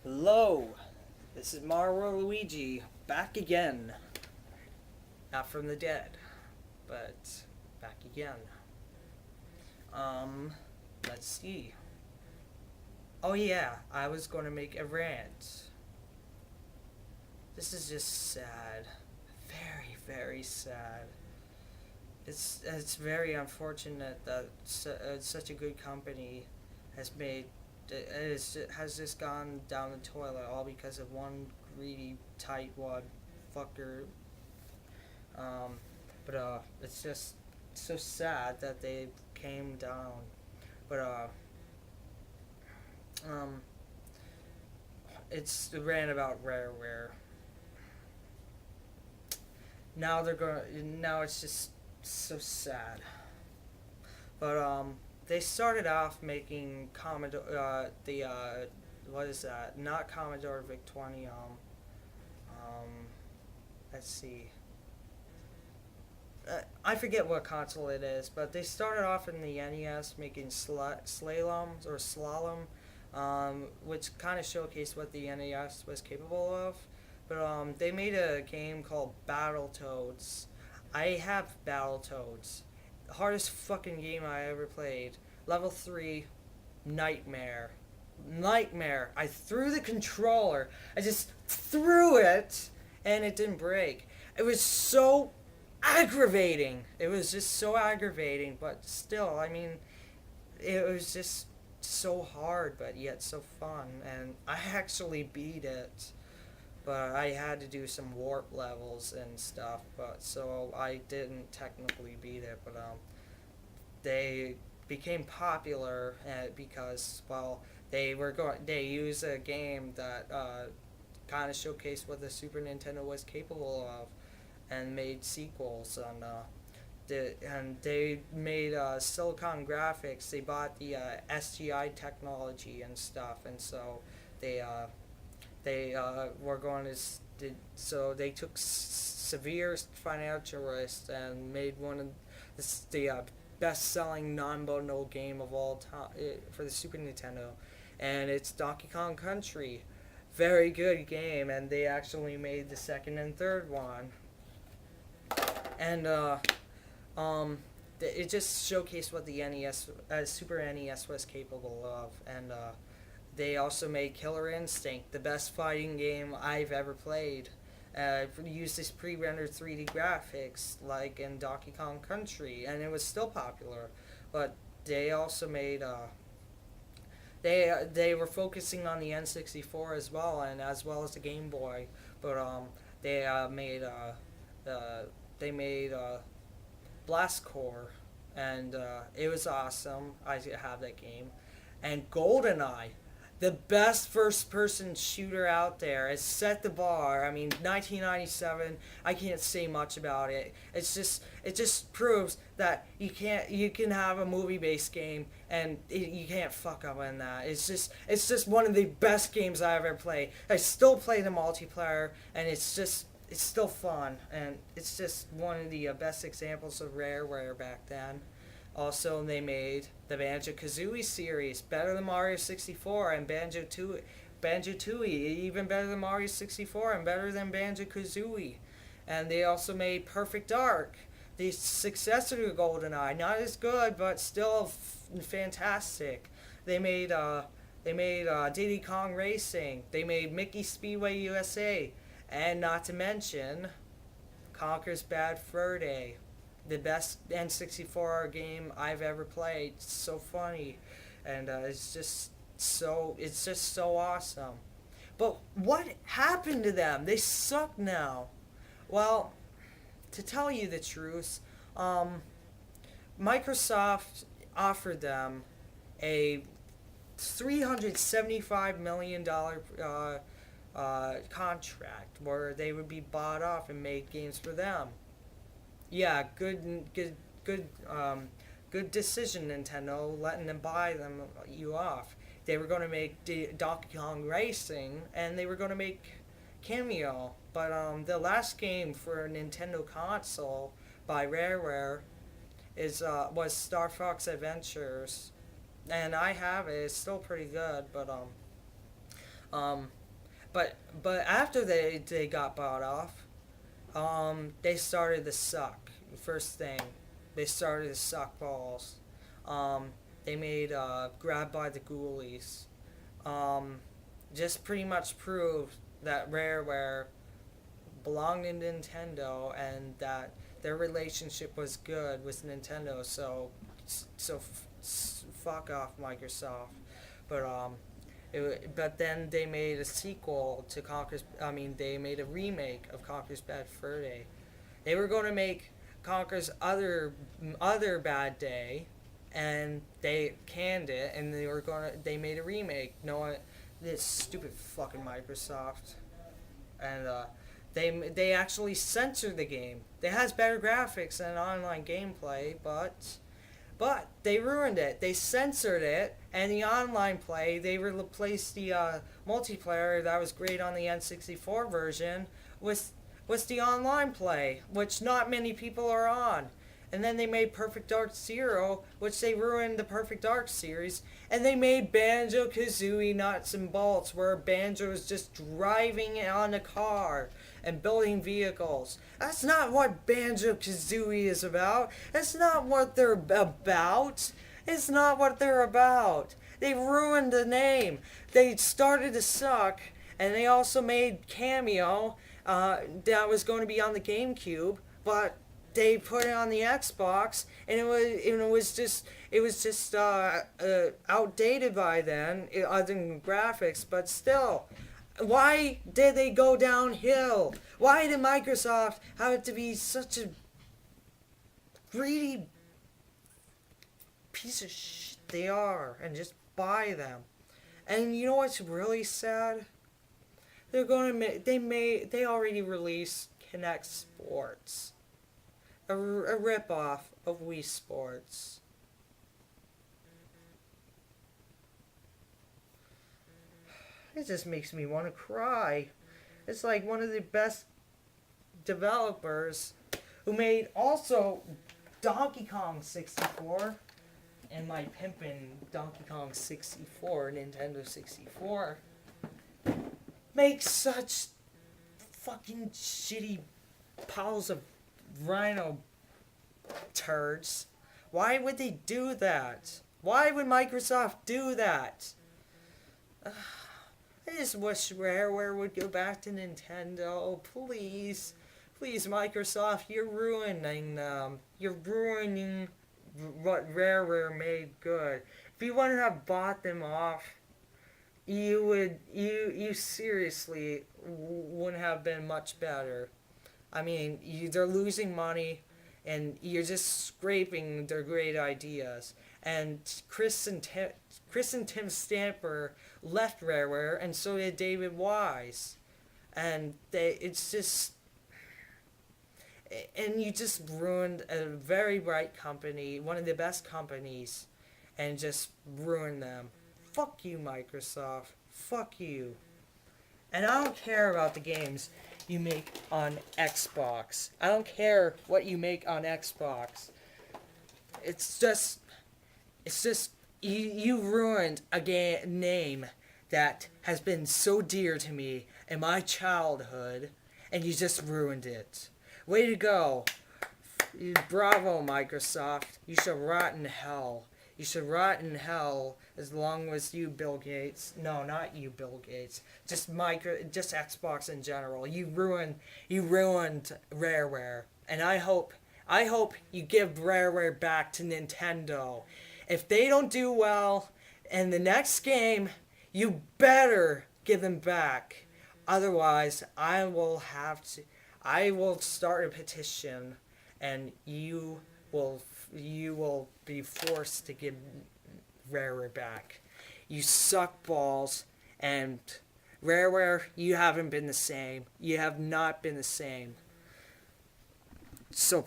Hello, this is Mario Luigi, back again. Not from the dead, but back again. Um, let's see. Oh yeah, I was going to make a rant. This is just sad. Very, very sad. It's very unfortunate that such a good company has made has just gone down the toilet all because of one greedy tightwad fucker. Um, but it's just so sad that they came down. But um, it's the rant about Rareware. Now they're going. Now it's just so sad. But they started off making Commodore, what is that? Not Commodore VIC 20. Um, let's see. I forget what console it is, but they started off in the NES making slalom, which kind of showcased what the NES was capable of. But they made a game called Battletoads. I have Battletoads. Hardest fucking game I ever played. Level 3, Nightmare. Nightmare. I threw the controller. I just threw it, and it didn't break. It was so aggravating. It was just so aggravating, but still, I mean, it was just so hard, but yet so fun. And I actually beat it, but I had to do some warp levels and stuff. But so I didn't technically beat it, but they became popular because they used a game that kind of showcased what the Super Nintendo was capable of, and made sequels and they made Silicon Graphics. They bought the SGI technology and stuff, and so they were going to so they took severe financial risks and made one of the best-selling non-bundle game of all time for the Super Nintendo, and it's Donkey Kong Country. Very good game, and they actually made the second and third one. And it just showcased what the Super NES was capable of, and they also made Killer Instinct, the best fighting game I've ever played. Used this pre-rendered 3D graphics like in Donkey Kong Country, and it was still popular. But they also made they were focusing on the N64 as well, and as well as the Game Boy. But they made they made Blast Core, and it was awesome. I have that game, and GoldenEye, the best first-person shooter out there. It set the bar. I mean, 1997. I can't say much about it. It just proves that you can have a movie-based game and you can't fuck up on that. It's just one of the best games I ever played. I still play the multiplayer, and it's still fun, and it's just one of the best examples of Rareware back then. Also, they made the Banjo-Kazooie series, better than Mario 64, and Banjo-Tooie, even better than Mario 64, and better than Banjo-Kazooie. And they also made Perfect Dark, the successor to GoldenEye. Not as good, but still fantastic. They made Diddy Kong Racing. They made Mickey Speedway USA. And not to mention, Conker's Bad Fur Day, the best N64 game I've ever played. It's so funny, and it's just so awesome. But what happened to them? They suck now. Well, to tell you the truth, Microsoft offered them a $375 million contract where they would be bought off and made games for them. Yeah, good decision, Nintendo, letting them buy you off. They were going to make Donkey Kong Racing, and they were going to make Cameo, but the last game for a Nintendo console by Rareware was Star Fox Adventures, and I have it. It's still pretty good, but Um, but after they got bought off, they started to suck. First thing, they started to suck balls. Um, they made Grab by the Ghoulies. Um, just pretty much proved that Rareware belonged in Nintendo and that their relationship was good with Nintendo. So fuck off Microsoft. But but then they made a sequel to Conker's. I mean, they made a remake of Conker's Bad Fur Day. They were going to make Conker's other Bad Day, and they canned it, and they made a remake. No, this stupid fucking Microsoft, and they actually censored the game. It has better graphics and online gameplay, but they ruined it. They censored it, and the online play, they replaced the multiplayer that was great on the N64 version with the online play, which not many people are on. And then they made Perfect Dark Zero, which they ruined the Perfect Dark series. And they made Banjo-Kazooie Nuts and Bolts, where Banjo is just driving on a car and building vehicles. That's not what Banjo-Kazooie is about. That's not what they're about. It's not what they're about. They ruined the name. They started to suck, and they also made Cameo that was going to be on the GameCube, but they put it on the Xbox, and it was just outdated by then, other than graphics. But still, why did they go downhill? Why did Microsoft have to be such a greedy piece of shit they are, and just buy them? And you know what's really sad? They're going to they already released Kinect Sports. A ripoff of Wii Sports. It just makes me want to cry. It's like one of the best developers who made also Donkey Kong 64 and my pimpin' Donkey Kong 64, Nintendo 64, makes such fucking shitty piles of rhino turds. Why would they do that? Why would Microsoft do that? I just wish Rareware would go back to Nintendo. Please. Please, Microsoft, you're ruining them. You're ruining what Rareware made good. If you wouldn't have bought them off, you seriously wouldn't have been much better. I mean, they're losing money, and you're just scraping their great ideas. And Chris and Tim Stamper left Rareware, and so did David Wise. And you just ruined a very bright company, one of the best companies, and just ruined them. Fuck you, Microsoft. Fuck you. And I don't care about the games you make on Xbox. I don't care what you make on Xbox. It's just you ruined a name that has been so dear to me in my childhood, and you just ruined it. Way to go. Bravo, Microsoft. You should rot in hell. You should rot in hell as long as you, Bill Gates. No, not you, Bill Gates. Just Xbox in general. You ruined Rareware, and I hope you give Rareware back to Nintendo. If they don't do well in the next game, you better give them back. Otherwise, I will start a petition, and you will be forced to give Rareware back. You suck balls, and Rareware, you haven't been the same. You have not been the same. So